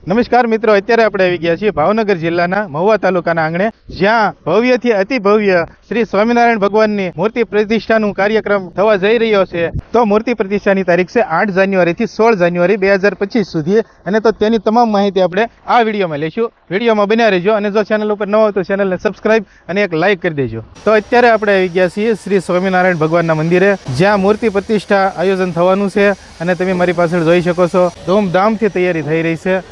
નમસ્કાર મિત્રો, અત્યારે આપણે આવી ગયા છીએ ભાવનગર જિલ્લાના મહુવા તાલુકાના આંગણે, જ્યાં ભવ્યથી અતિ ભવ્ય શ્રી સ્વામિનારાયણ ભગવાનની મૂર્તિ પ્રતિષ્ઠાનું કાર્યક્રમ થવા જઈ રહ્યો છે. તો મૂર્તિ પ્રતિષ્ઠાની તારીખ છે 8 જાન્યુઆરીથી 16 જાન્યુઆરી 2025 સુધી, અને તો તેની તમામ માહિતી આપણે આ વિડીયોમાં લઈશું. વિડીયોમાં બન્યા રહેજો, અને જો ચેનલ ઉપર ન હોય તો ચેનલને સબસ્ક્રાઇબ અને એક લાઇક કરી દેજો. તો અત્યારે આપણે આવી ગયા છીએ શ્રી સ્વામિનારાયણ ભગવાનના મંદિરે, જ્યાં મૂર્તિ પ્રતિષ્ઠા આયોજન થવાનું છે, અને તમે મારી પાછળ જોઈ શકો છો ધૂમધામથી તૈયારી થઈ રહી છે.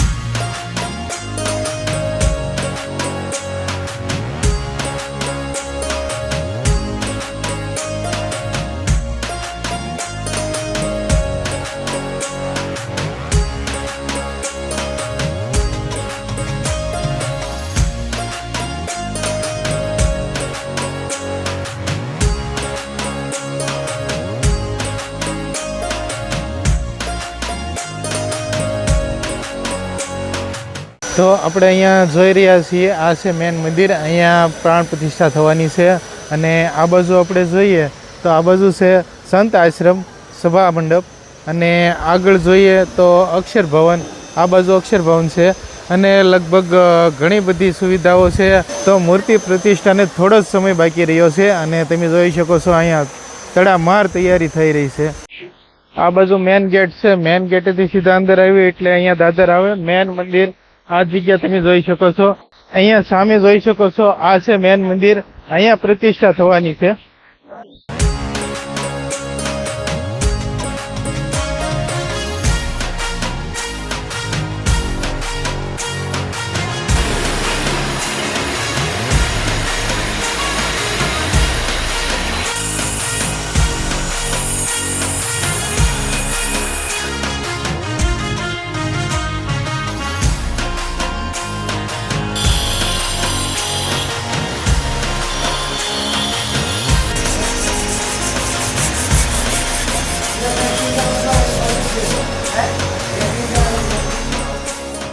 તો આપણે અહીંયા જોઈ રહ્યા છીએ, આ છે મેન મંદિર. અહીંયા પ્રાણ પ્રતિષ્ઠા થવાની છે, અને આ બાજુ આપણે જોઈએ તો આ બાજુ છે સંત આશ્રમ સભા મંડપ, અને આગળ જોઈએ તો અક્ષર ભવન, આ બાજુ અક્ષર ભવન છે, અને લગભગ ઘણી બધી સુવિધાઓ છે. તો મૂર્તિ પ્રતિષ્ઠાને થોડો જ સમય બાકી રહ્યો છે, અને તમે જોઈ શકો છો અહીંયા તડામાર તૈયારી થઈ રહી છે. આ બાજુ મેન ગેટ છે, મેન ગેટેથી સીધા અંદર આવ્યું એટલે અહીંયા દાદર આવે. મેન મંદિર આ જગ્યા તમે જોઈ શકો છો. અહીંયા સામે જોઈ શકો છો, આ છે મેન મંદિર. અહીંયા પ્રતિષ્ઠા થવાની છે.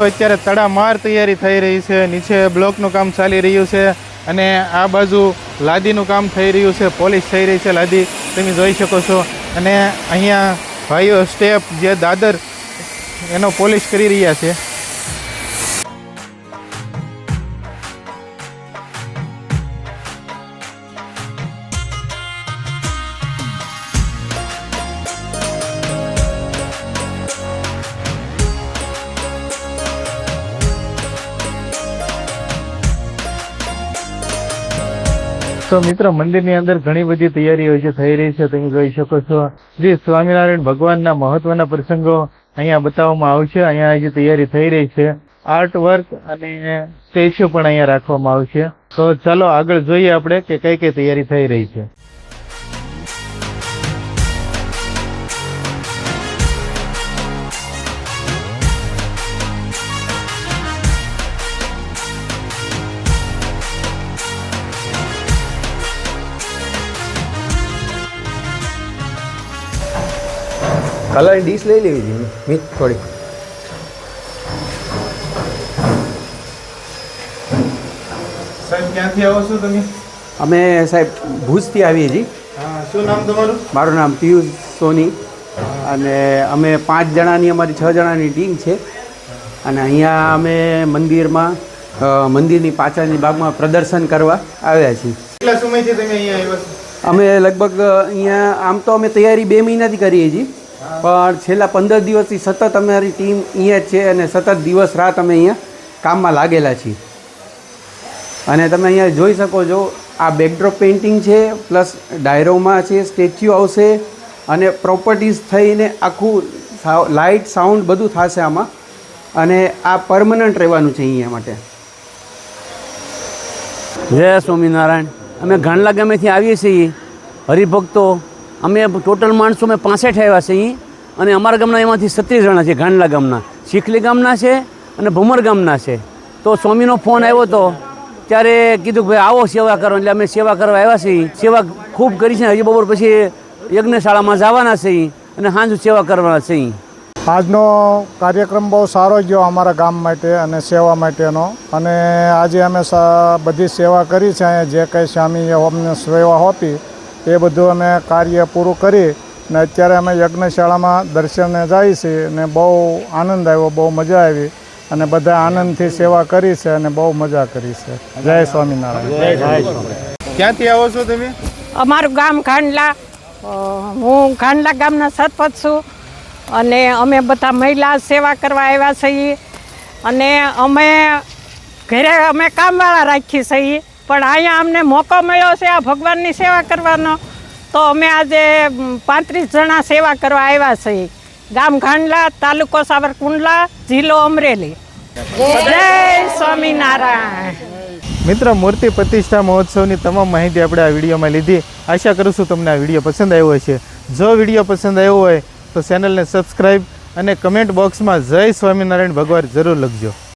અત્યારે તડામાર તૈયારી થઈ રહી છે. નીચે બ્લોકનું કામ ચાલી રહ્યું છે, અને આ બાજુ લાદીનું કામ થઈ રહ્યું છે, પોલિશ થઈ રહી છે લાદી, તમે જોઈ શકો છો. અને અહીંયા ભાઈઓ સ્ટેપ જે દાદર એનો પોલિશ કરી રહ્યા છે. તો મિત્રો, મંદિરની અંદર ઘણી બધી તૈયારીઓ જે થઈ રહી છે તમે જોઈ શકો છો. શ્રી સ્વામિનારાયણ ભગવાનના મહત્વના પ્રસંગો અહીંયા બતાવવામાં આવશે. અહીંયા જે તૈયારી થઈ રહી છે, આર્ટ વર્ક અને સ્ટેચ્યુ પણ અહીંયા રાખવામાં આવશે. તો ચાલો આગળ જોઈએ આપણે કે કઈ કઈ તૈયારી થઈ રહી છે. કલરની ડીશ લઈ લેવી જોઈએ મીઠ થોડી. સાહેબ, ક્યાંથી આવો છો તમે? અમે સાહેબ ભુજથી આવીએ છીએ. શું નામ તમારું? મારું નામ પિયુષ સોની, અને અમે 5 જણાની અમારી 6 જણાની ટીમ છે. અને અહીંયા અમે મંદિરની પાછળની ભાગમાં પ્રદર્શન કરવા આવ્યા છીએ. કેટલા સમયથી તમે અહીંયા આવ્યા છો? અમે લગભગ અહીંયા આમ તો અમે તૈયારી 2 મહિનાથી કરીએ છીએ, પણ છેલ્લા 15 દિવસથી સતત અમારી ટીમ અહીંયા જ છે, અને સતત દિવસ રાત અમે અહીંયા કામમાં લાગેલા છીએ. અને તમે અહીંયા જોઈ શકો છો, આ બેકડ્રોપ પેઇન્ટિંગ છે, પ્લસ ડાયરોમાં છે, સ્ટેચ્યુ આવશે, અને પ્રોપર્ટીઝ થઈને આખું લાઇટ સાઉન્ડ બધું થશે આમાં. અને આ પરમનન્ટ રહેવાનું છે અહીંયા માટે. જય સ્વામિનારાયણ. અમે ગાંડલા ગામેથી આવીએ છીએ હરિભક્તો. અમે ટોટલ માણસો અમે 65 આવ્યા છે અહીં, અને અમારા ગામના એમાંથી 36 જણા છે. ગાંડલા ગામના, શીખલી ગામના છે, અને ભમર ગામના છે. તો સ્વામીનો ફોન આવ્યો હતો ત્યારે કીધું કે ભાઈ આવો સેવા કરો, એટલે અમે સેવા કરવા આવ્યા છીએ. સેવા ખૂબ કરી છે. હજી બપોર પછી યજ્ઞશાળામાં જવાના છે, અને સાંજ સેવા કરવાના છે. આજનો કાર્યક્રમ બહુ સારો ગયો અમારા ગામ માટે અને સેવા માટેનો. અને આજે અમે બધી સેવા કરી છે. અહીંયા જે કંઈ સ્વામીએ અમને સેવા આપી એ બધું અમે કાર્ય પૂરું કરી ને અત્યારે અમે યજ્ઞશાળામાં દર્શને જઈએ છીએ, ને બહુ આનંદ આવ્યો, બહુ મજા આવી. અને બધા આનંદથી સેવા કરી છે અને બહુ મજા કરી છે. જય સ્વામિનારાયણ. ક્યાંથી આવો છો તમે? અમારું ગામ ખાંડલા. હું ખાંડલા ગામના સરપંચ છું અને અમે બધા મહિલા સેવા કરવા આવ્યા છીએ અને અમે ઘરે અમે કામવાળા રાખી છીએ પણ અહીંયા અમને મોકો મળ્યો છે આ ભગવાનની સેવા કરવાનો તો અમે આજે 35 જણા સેવા કરવા આવ્યા છીએ. ગામ ખાંડલા, તાલુકો સાવરકુંડલા, જિલ્લો અમરેલી. જય સ્વામિનારાયણ. મિત્ર, મૂર્તિ પ્રતિષ્ઠા મહોત્સવની તમામ માહિતી આપણે આ વિડીયોમાં લીધી. આશા કરું છું તમને આ વિડીયો પસંદ આવ્યો હશે. જો વિડીયો પસંદ આવ્યો હોય તો ચેનલને સબસ્ક્રાઈબ અને કમેન્ટ બોક્સમાં જય સ્વામિનારાયણ ભગવાન જરૂર લખજો.